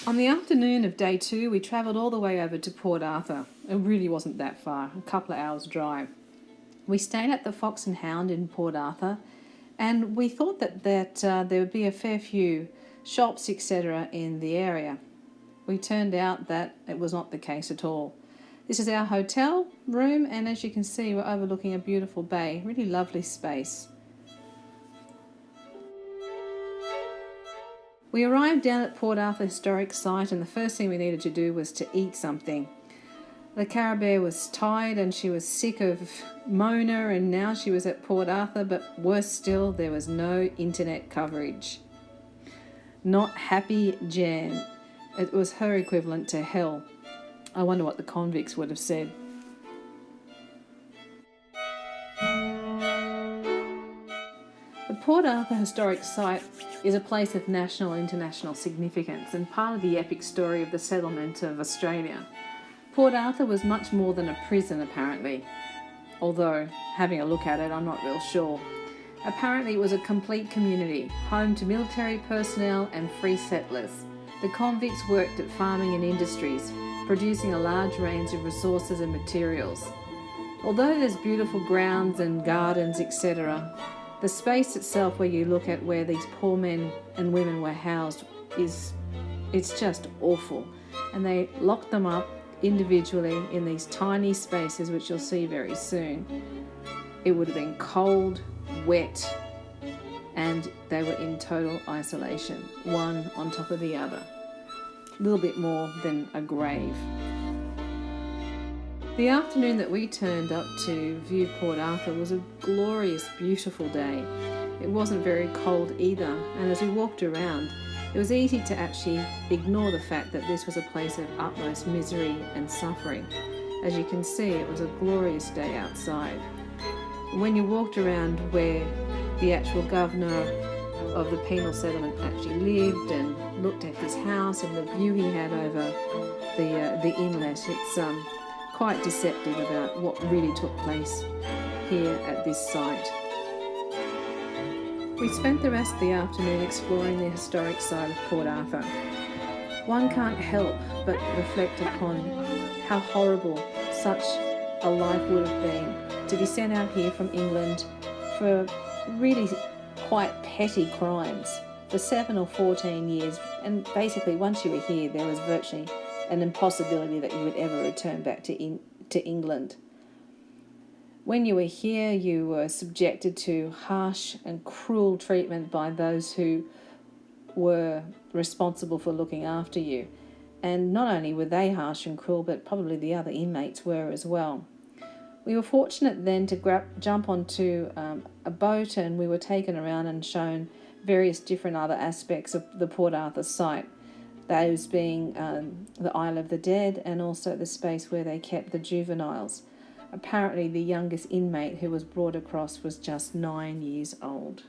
On the afternoon of day 2, we travelled all the way over to Port Arthur. It really wasn't that far, a couple of hours drive. We stayed at the Fox and Hound in Port Arthur, and we thought that there would be a fair few shops, etc. in the area. We turned out that it was not the case at all. This is our hotel room, and as you can see, we're overlooking a beautiful bay. Really lovely space. We arrived down at Port Arthur Historic Site, and the first thing we needed to do was to eat something. The Caribbean was tired and she was sick of Mona, and now she was at Port Arthur, but worse still, there was no internet coverage. Not happy Jan. It was her equivalent to hell. I wonder what the convicts would have said. The Port Arthur Historic Site is a place of national and international significance and part of the epic story of the settlement of Australia. Port Arthur was much more than a prison, apparently, although, having a look at it, I'm not real sure. Apparently it was a complete community, home to military personnel and free settlers. The convicts worked at farming and industries, producing a large range of resources and materials. Although there's beautiful grounds and gardens, etc., the space itself where you look at where these poor men and women were housed it's just awful. And they locked them up individually in these tiny spaces, which you'll see very soon. It would have been cold, wet, and they were in total isolation, one on top of the other. A little bit more than a grave. The afternoon that we turned up to view Port Arthur was a glorious, beautiful day. It wasn't very cold either, and as we walked around, it was easy to actually ignore the fact that this was a place of utmost misery and suffering. As you can see, it was a glorious day outside. When you walked around where the actual governor of the penal settlement actually lived and looked at his house and the view he had over the inlet, it's quite deceptive about what really took place here at this site. We spent the rest of the afternoon exploring the historic site of Port Arthur. One can't help but reflect upon how horrible such a life would have been to be sent out here from England for really quite petty crimes for 7 or 14 years, and basically once you were here there was virtually an impossibility that you would ever return back to England. When you were here, you were subjected to harsh and cruel treatment by those who were responsible for looking after you. And not only were they harsh and cruel, but probably the other inmates were as well. We were fortunate then to jump onto a boat, and we were taken around and shown various different other aspects of the Port Arthur site. Those being the Isle of the Dead and also the space where they kept the juveniles. Apparently the youngest inmate who was brought across was just 9 years old.